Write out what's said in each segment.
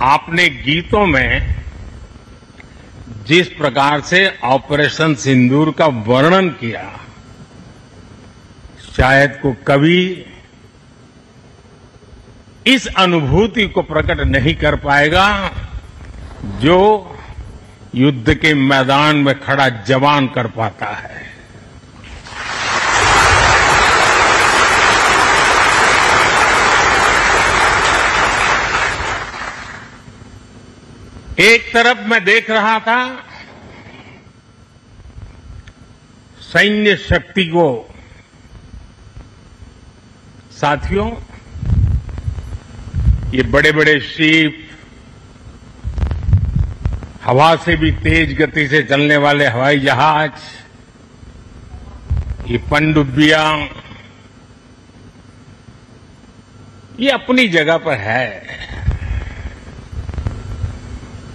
आपने गीतों में जिस प्रकार से ऑपरेशन सिंदूर का वर्णन किया, शायद को कभी इस अनुभूति को प्रकट नहीं कर पाएगा जो युद्ध के मैदान में खड़ा जवान कर पाता है। एक तरफ मैं देख रहा था सैन्य शक्ति को। साथियों, ये बड़े बड़े शिप, हवा से भी तेज गति से चलने वाले हवाई जहाज, ये पनडुब्बियां, ये अपनी जगह पर है,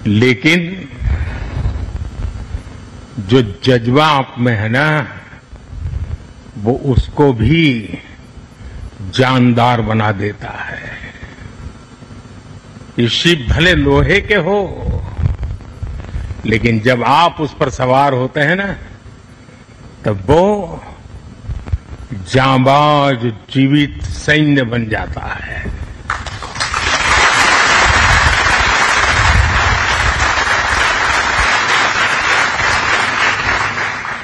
लेकिन जो जज्बा आप में है ना, वो उसको भी जानदार बना देता है। ये शिप भले लोहे के हो, लेकिन जब आप उस पर सवार होते हैं ना, तब वो जांबाज जीवित सैन्य बन जाता है।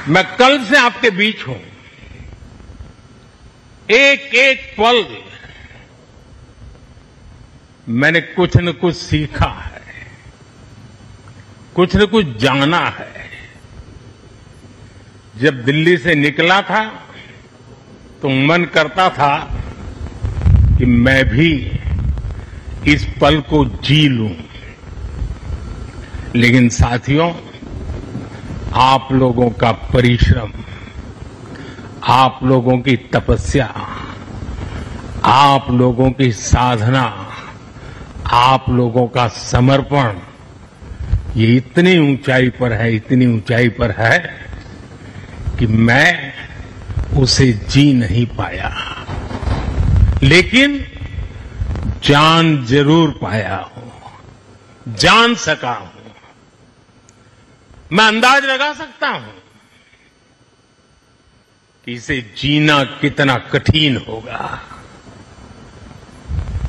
मैं कल से आपके बीच हूं। एक एक पल मैंने कुछ न कुछ सीखा है, कुछ न कुछ जाना है। जब दिल्ली से निकला था तो मन करता था कि मैं भी इस पल को जी लूं, लेकिन साथियों, आप लोगों का परिश्रम, आप लोगों की तपस्या, आप लोगों की साधना, आप लोगों का समर्पण, ये इतनी ऊंचाई पर है, इतनी ऊंचाई पर है कि मैं उसे जी नहीं पाया, लेकिन जान जरूर पाया हूं, जान सका हूं। मैं अंदाज लगा सकता हूं कि इसे जीना कितना कठिन होगा,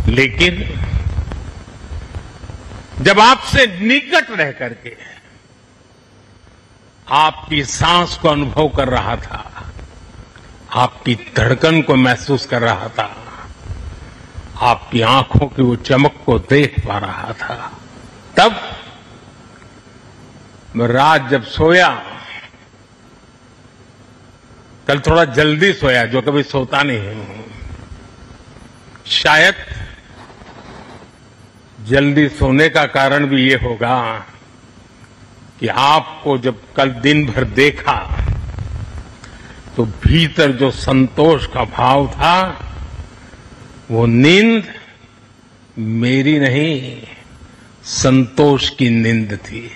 लेकिन जब आपसे निकट रह करके आपकी सांस को अनुभव कर रहा था, आपकी धड़कन को महसूस कर रहा था, आपकी आंखों की वो चमक को देख पा रहा था, तब मैं रात जब सोया, कल थोड़ा जल्दी सोया, जो कभी सोता नहीं हूं। शायद जल्दी सोने का कारण भी ये होगा कि आपको जब कल दिन भर देखा तो भीतर जो संतोष का भाव था, वो नींद मेरी नहीं, संतोष की नींद थी।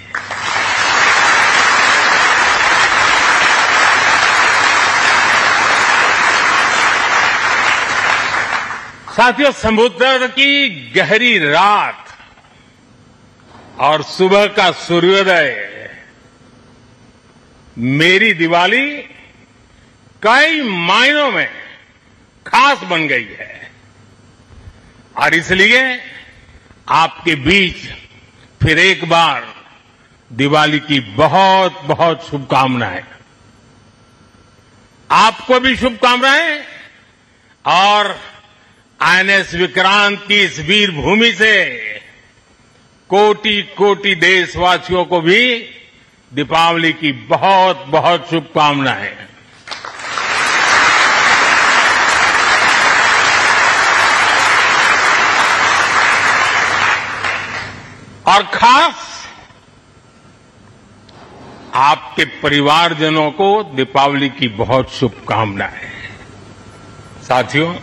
साथियों, समुद्र की गहरी रात और सुबह का सूर्योदय मेरी दिवाली कई मायनों में खास बन गई है, और इसलिए आपके बीच फिर एक बार दिवाली की बहुत बहुत शुभकामनाएं। आपको भी शुभकामनाएं, और आईएनएस विक्रांत की इस वीर भूमि से कोटि कोटि देशवासियों को भी दीपावली की बहुत बहुत शुभकामनाएं। और खास आपके परिवारजनों को दीपावली की बहुत शुभकामनाएं। साथियों,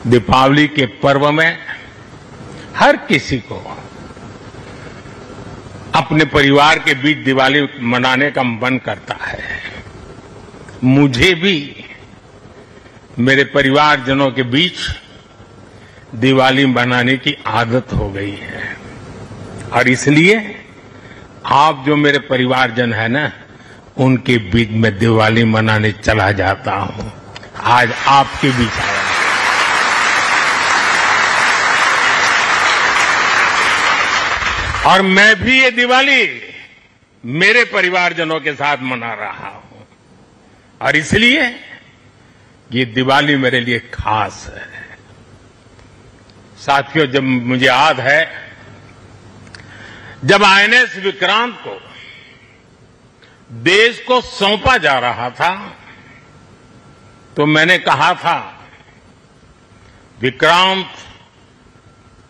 दीपावली के पर्व में हर किसी को अपने परिवार के बीच दिवाली मनाने का मन करता है। मुझे भी मेरे परिवारजनों के बीच दिवाली मनाने की आदत हो गई है। और इसलिए आप जो मेरे परिवारजन है ना, उनके बीच में दिवाली मनाने चला जाता हूं। आज आपके बीच आया। और मैं भी ये दिवाली मेरे परिवारजनों के साथ मना रहा हूं। और इसलिए ये दिवाली मेरे लिए खास है। साथियों, जब मुझे याद है, जब आईएनएस विक्रांत को देश को सौंपा जा रहा था, तो मैंने कहा था, विक्रांत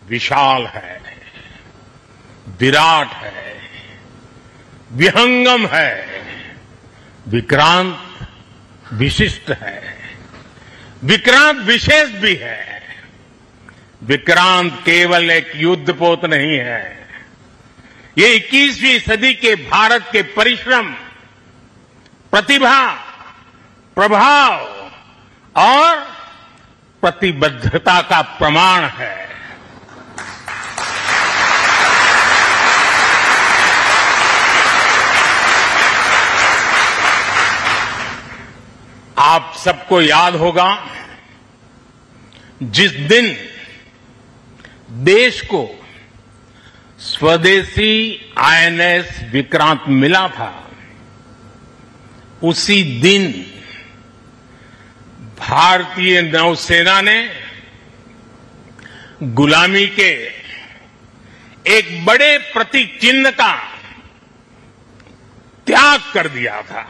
विशाल है, विराट है, विहंगम है, विक्रांत विशिष्ट है, विक्रांत विशेष भी है। विक्रांत केवल एक युद्धपोत नहीं है, ये 21वीं सदी के भारत के परिश्रम, प्रतिभा, प्रभाव और प्रतिबद्धता का प्रमाण है। आप सबको याद होगा, जिस दिन देश को स्वदेशी आईएनएस विक्रांत मिला था, उसी दिन भारतीय नौसेना ने गुलामी के एक बड़े प्रतीक चिन्ह का त्याग कर दिया था।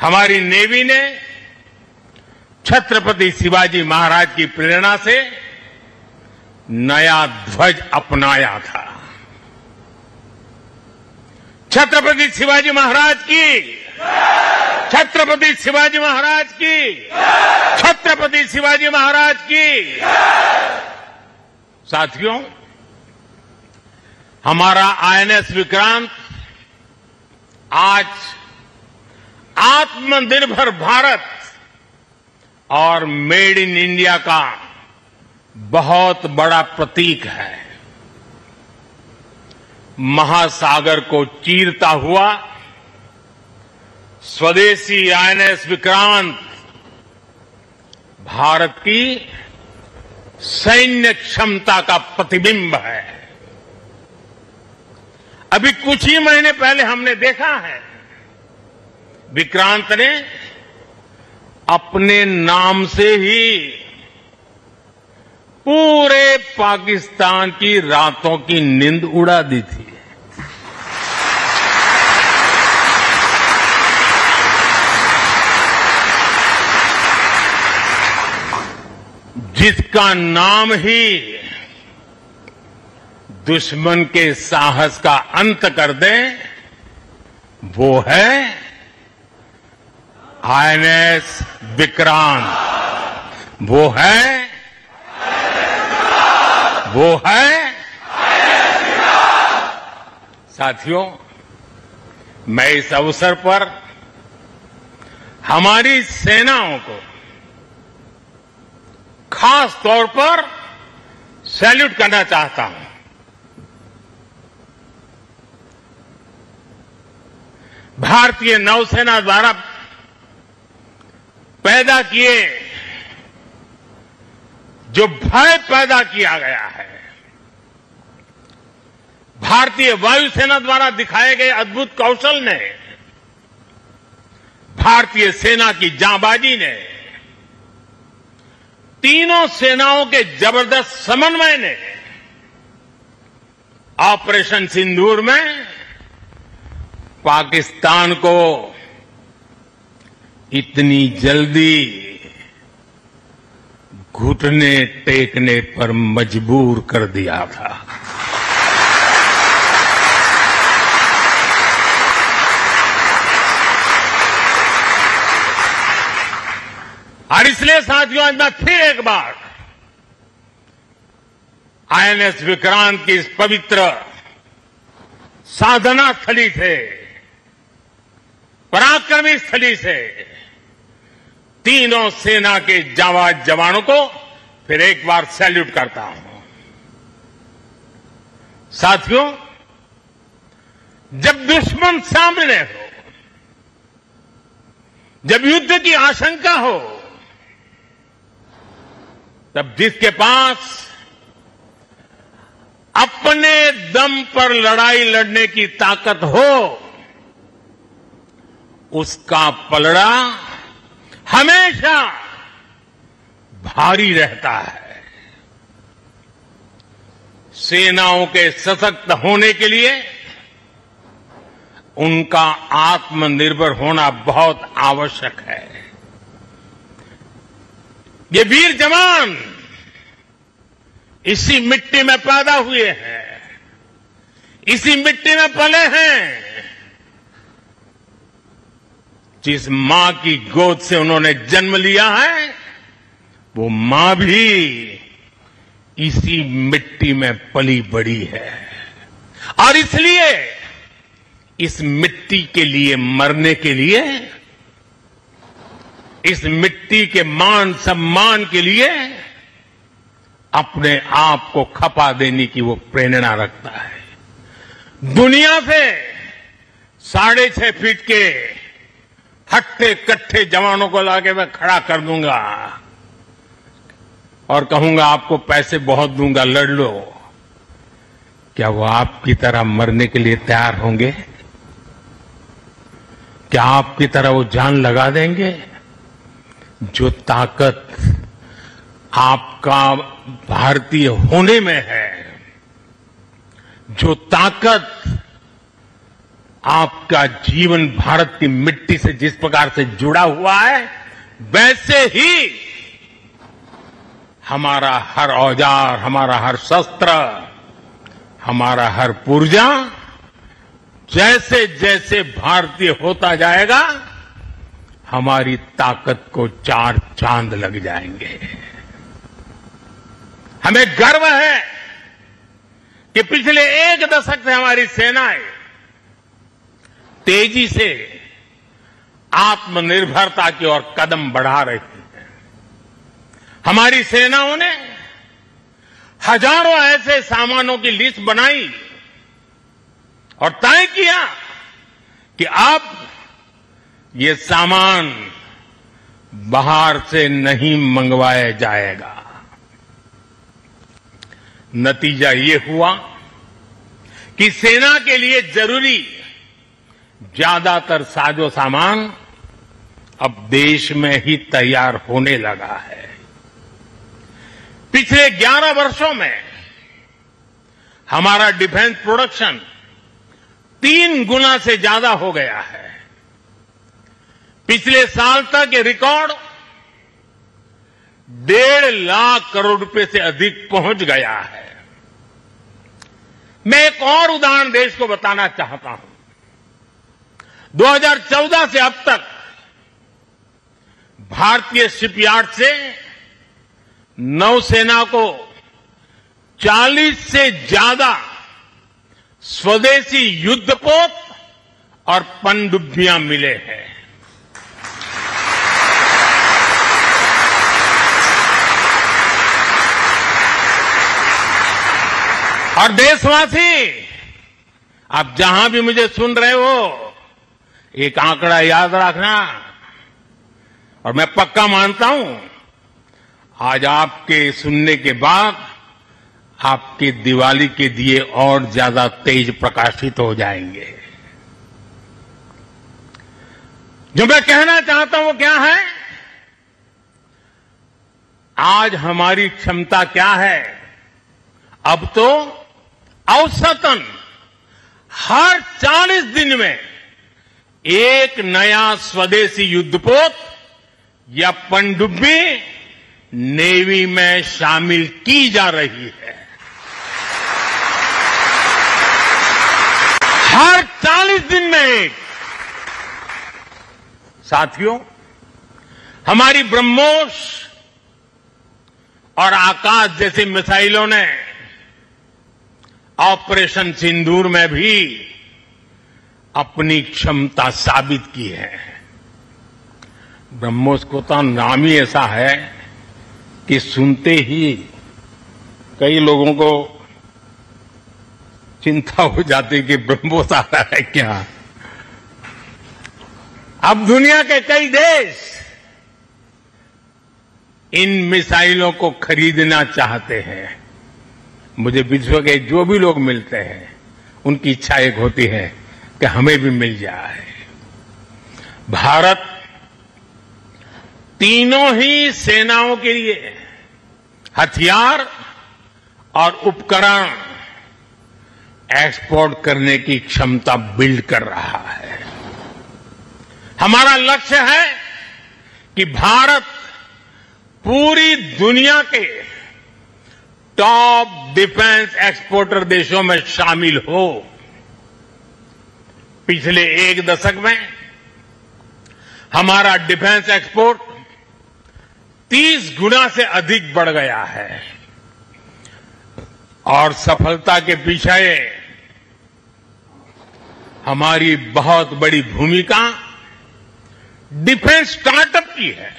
हमारी नेवी ने छत्रपति शिवाजी महाराज की प्रेरणा से नया ध्वज अपनाया था। छत्रपति शिवाजी महाराज की, छत्रपति शिवाजी महाराज की, छत्रपति शिवाजी महाराज की। साथियों, हमारा आईएनएस विक्रांत आज आत्मनिर्भर भारत और मेड इन इंडिया का बहुत बड़ा प्रतीक है। महासागर को चीरता हुआ स्वदेशी आईएनएस विक्रांत भारत की सैन्य क्षमता का प्रतिबिंब है। अभी कुछ ही महीने पहले हमने देखा है, विक्रांत ने अपने नाम से ही पूरे पाकिस्तान की रातों की नींद उड़ा दी थी। जिसका नाम ही दुश्मन के साहस का अंत कर दे, वो है आईएनएस विक्रांत। वो है साथियों, मैं इस अवसर पर हमारी सेनाओं को खास तौर पर सैल्यूट करना चाहता हूं। भारतीय नौसेना द्वारा पैदा किए जो भय पैदा किया गया है, भारतीय वायुसेना द्वारा दिखाए गए अद्भुत कौशल ने, भारतीय सेना की जांबाजी ने, तीनों सेनाओं के जबरदस्त समन्वय ने ऑपरेशन सिंदूर में पाकिस्तान को इतनी जल्दी घुटने टेकने पर मजबूर कर दिया था। और इसलिए साथियों, आज मैं फिर एक बार आईएनएस विक्रांत की इस पवित्र साधना स्थली से, पराक्रमी स्थली से तीनों सेना के जांबाज जवानों को फिर एक बार सैल्यूट करता हूं। साथियों, जब दुश्मन सामने हो, जब युद्ध की आशंका हो, तब जिसके पास अपने दम पर लड़ाई लड़ने की ताकत हो, उसका पलड़ा हमेशा भारी रहता है। सेनाओं के सशक्त होने के लिए उनका आत्मनिर्भर होना बहुत आवश्यक है। ये वीर जवान इसी मिट्टी में पैदा हुए हैं, इसी मिट्टी में पले हैं। जिस मां की गोद से उन्होंने जन्म लिया है, वो मां भी इसी मिट्टी में पली बड़ी है। और इसलिए इस मिट्टी के लिए मरने के लिए, इस मिट्टी के मान सम्मान के लिए अपने आप को खपा देने की वो प्रेरणा रखता है। दुनिया से 6.5 फीट के हट्टे कट्टे जवानों को लाके मैं खड़ा कर दूंगा और कहूंगा आपको पैसे बहुत दूंगा, लड़ लो। क्या वो आपकी तरह मरने के लिए तैयार होंगे? क्या आपकी तरह वो जान लगा देंगे? जो ताकत आपका भारतीय होने में है, जो ताकत आपका जीवन भारत की मिट्टी से जिस प्रकार से जुड़ा हुआ है, वैसे ही हमारा हर औजार, हमारा हर शस्त्र, हमारा हर पुर्जा जैसे जैसे भारतीय होता जाएगा, हमारी ताकत को 4 चांद लग जाएंगे। हमें गर्व है कि पिछले 1 दशक से हमारी सेनाएं तेजी से आत्मनिर्भरता की ओर कदम बढ़ा रही हैं। हमारी सेनाओं ने हजारों ऐसे सामानों की लिस्ट बनाई और तय किया कि अब ये सामान बाहर से नहीं मंगवाया जाएगा। नतीजा ये हुआ कि सेना के लिए जरूरी ज्यादातर साजो सामान अब देश में ही तैयार होने लगा है। पिछले 11 वर्षों में हमारा डिफेंस प्रोडक्शन 3 गुना से ज्यादा हो गया है। पिछले साल तक ये रिकॉर्ड 1.5 लाख करोड़ रुपए से अधिक पहुंच गया है। मैं एक और उदाहरण देश को बताना चाहता हूं। 2014 से अब तक भारतीय शिपयार्ड से नौसेना को 40 से ज्यादा स्वदेशी युद्धपोत और पनडुब्बियां मिले हैं। और देशवासी, आप जहां भी मुझे सुन रहे हो, एक आंकड़ा याद रखना। और मैं पक्का मानता हूं, आज आपके सुनने के बाद आपके दिवाली के दिए और ज्यादा तेज प्रकाशित हो जाएंगे। जो मैं कहना चाहता हूं वो क्या है? आज हमारी क्षमता क्या है? अब तो औसतन हर 40 दिन में एक नया स्वदेशी युद्धपोत या पनडुब्बी नेवी में शामिल की जा रही है। हर 40 दिन में एक। साथियों, हमारी ब्रह्मोस और आकाश जैसी मिसाइलों ने ऑपरेशन सिंदूर में भी अपनी क्षमता साबित की है। ब्रह्मोस को तो नाम ही ऐसा है कि सुनते ही कई लोगों को चिंता हो जाती कि ब्रह्मोस आ रहा है क्या। अब दुनिया के कई देश इन मिसाइलों को खरीदना चाहते हैं। मुझे विश्व के जो भी लोग मिलते हैं उनकी इच्छा एक होती है कि हमें भी मिल जाए। भारत तीनों ही सेनाओं के लिए हथियार और उपकरण एक्सपोर्ट करने की क्षमता बिल्ड कर रहा है। हमारा लक्ष्य है कि भारत पूरी दुनिया के टॉप डिफेंस एक्सपोर्टर देशों में शामिल हो। पिछले एक दशक में हमारा डिफेंस एक्सपोर्ट 30 गुना से अधिक बढ़ गया है और सफलता के पीछे हमारी बहुत बड़ी भूमिका डिफेंस स्टार्टअप की है,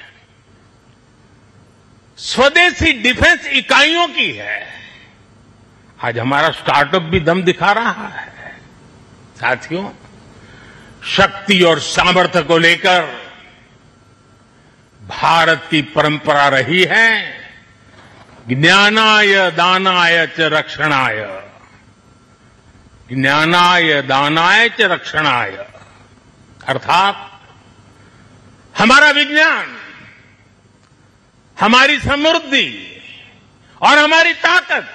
स्वदेशी डिफेंस इकाइयों की है। आज हमारा स्टार्टअप भी दम दिखा रहा है। साथियों, शक्ति और सामर्थ्य को लेकर भारत की परंपरा रही है ज्ञानाय दानाय च रक्षणाय, ज्ञानाय दानाय च रक्षणाय। अर्थात हमारा विज्ञान, हमारी समृद्धि और हमारी ताकत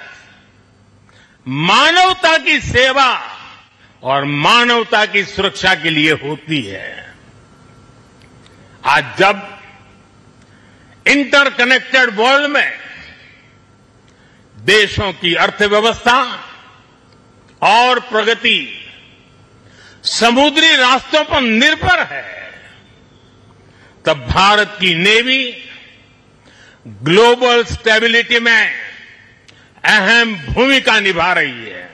मानवता की सेवा और मानवता की सुरक्षा के लिए होती है। आज जब इंटरकनेक्टेड वर्ल्ड में देशों की अर्थव्यवस्था और प्रगति समुद्री रास्तों पर निर्भर है, तब भारत की नेवी ग्लोबल स्टेबिलिटी में अहम भूमिका निभा रही है।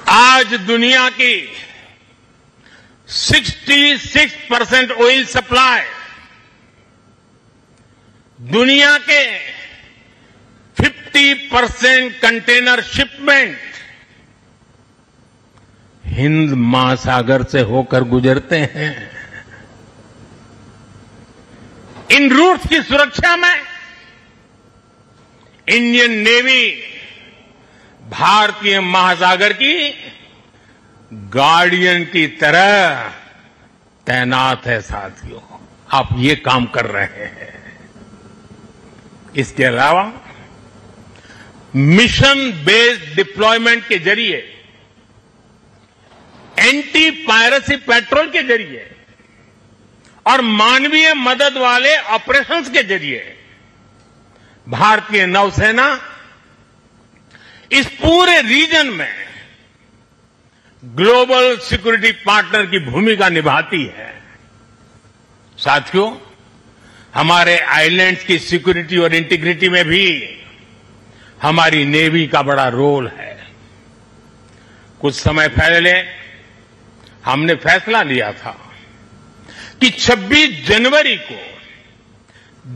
आज दुनिया की 66% ऑयल सप्लाई, दुनिया के 50% कंटेनर शिपमेंट हिंद महासागर से होकर गुजरते हैं। इन रूट्स की सुरक्षा में इंडियन नेवी भारतीय महासागर की गार्डियन की तरह तैनात है। साथियों, आप ये काम कर रहे हैं। इसके अलावा मिशन बेस्ड डिप्लॉयमेंट के जरिए, एंटी पायरेसी पेट्रोल के जरिए और मानवीय मदद वाले ऑपरेशंस के जरिए भारतीय नौसेना इस पूरे रीजन में ग्लोबल सिक्योरिटी पार्टनर की भूमिका निभाती है। साथियों, हमारे आइलैंड्स की सिक्योरिटी और इंटीग्रिटी में भी हमारी नेवी का बड़ा रोल है। कुछ समय पहले हमने फैसला लिया था कि 26 जनवरी को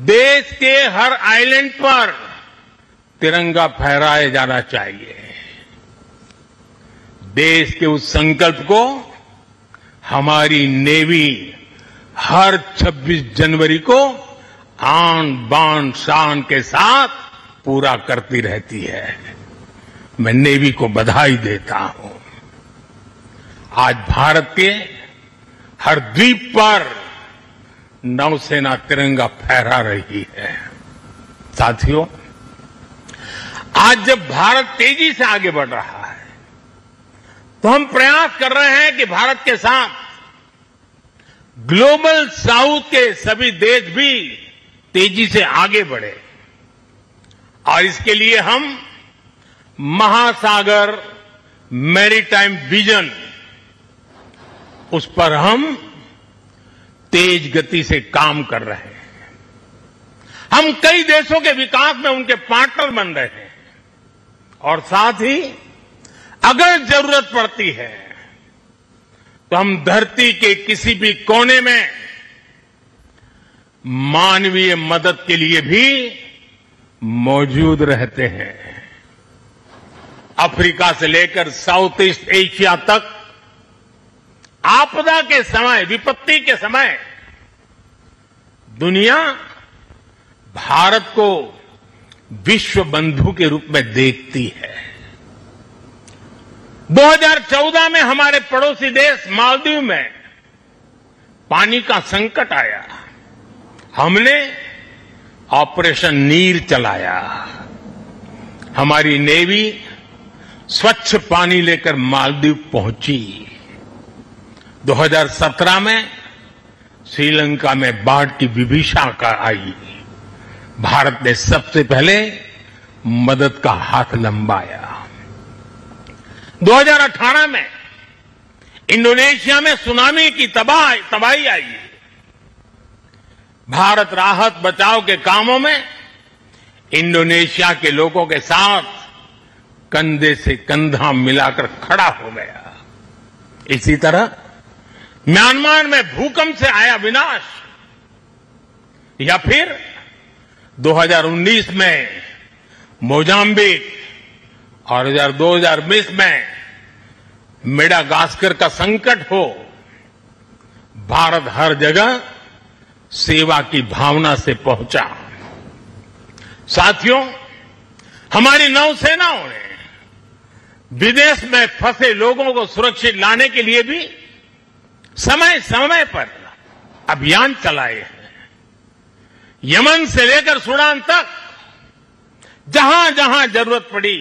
देश के हर आइलैंड पर तिरंगा फहराया जाना चाहिए। देश के उस संकल्प को हमारी नेवी हर 26 जनवरी को आन बान शान के साथ पूरा करती रहती है। मैं नेवी को बधाई देता हूं। आज भारत के हर द्वीप पर नौसेना तिरंगा फहरा रही है। साथियों, आज जब भारत तेजी से आगे बढ़ रहा है तो हम प्रयास कर रहे हैं कि भारत के साथ ग्लोबल साउथ के सभी देश भी तेजी से आगे बढ़े और इसके लिए हम महासागर मैरीटाइम विजन, उस पर हम तेज गति से काम कर रहे हैं। हम कई देशों के विकास में उनके पार्टनर बन रहे हैं और साथ ही अगर जरूरत पड़ती है तो हम धरती के किसी भी कोने में मानवीय मदद के लिए भी मौजूद रहते हैं। अफ्रीका से लेकर साउथ ईस्ट एशिया तक आपदा के समय, विपत्ति के समय दुनिया भारत को विश्व बंधु के रूप में देखती है। 2014 में हमारे पड़ोसी देश मालदीव में पानी का संकट आया। हमने ऑपरेशन नीर चलाया। हमारी नेवी स्वच्छ पानी लेकर मालदीव पहुंची। 2017 में श्रीलंका में बाढ़ की विभीषिका आई। भारत ने सबसे पहले मदद का हाथ लंबाया। 2018 में इंडोनेशिया में सुनामी की तबाही आई। भारत राहत बचाव के कामों में इंडोनेशिया के लोगों के साथ कंधे से कंधा मिलाकर खड़ा हो गया। इसी तरह म्यांमार में भूकंप से आया विनाश, या फिर 2019 में मोजाम्बिक और 2020 में मेडागास्कर का संकट हो, भारत हर जगह सेवा की भावना से पहुंचा। साथियों, हमारी नौसेनाओं ने विदेश में फंसे लोगों को सुरक्षित लाने के लिए भी समय समय पर अभियान चलाए हैं। यमन से लेकर सूडान तक जहां जहां जरूरत पड़ी,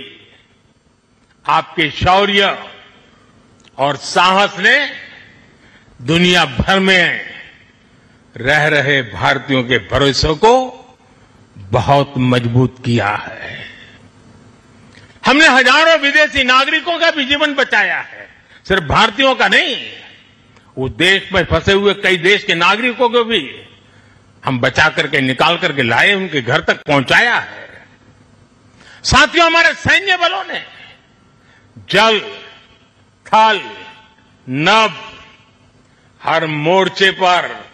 आपके शौर्य और साहस ने दुनिया भर में रह रहे भारतीयों के भरोसे को बहुत मजबूत किया है। हमने हजारों विदेशी नागरिकों का भी जीवन बचाया है। सिर्फ भारतीयों का नहीं, उस देश में फंसे हुए कई देश के नागरिकों को भी हम बचा करके, निकाल करके लाए, उनके घर तक पहुंचाया है। साथियों, हमारे सैन्य बलों ने जल, थल, नभ हर मोर्चे पर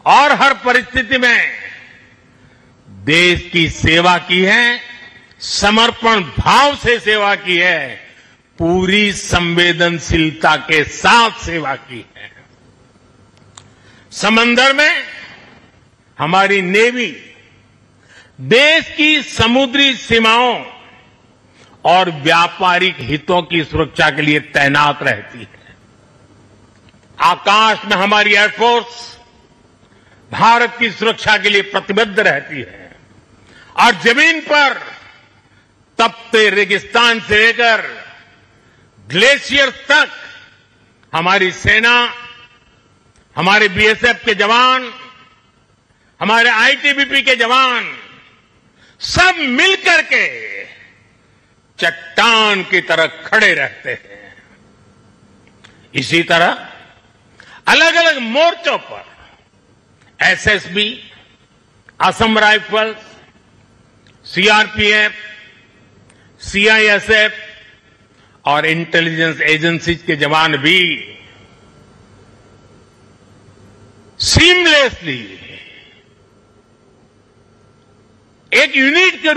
और हर परिस्थिति में देश की सेवा की है, समर्पण भाव से सेवा की है, पूरी संवेदनशीलता के साथ सेवा की है। समंदर में हमारी नेवी देश की समुद्री सीमाओं और व्यापारिक हितों की सुरक्षा के लिए तैनात रहती है। आकाश में हमारी एयरफोर्स भारत की सुरक्षा के लिए प्रतिबद्ध रहती है, और जमीन पर तपते रेगिस्तान से लेकर ग्लेशियर तक हमारी सेना, हमारे बीएसएफ के जवान, हमारे आईटीबीपी के जवान सब मिलकर के चट्टान की तरह खड़े रहते हैं। इसी तरह अलग अलग मोर्चों पर SSB, Assam rifles, CRPF, CISF और इंटेलिजेंस एजेंसीज के जवान भी सीमलेसली एक यूनिट के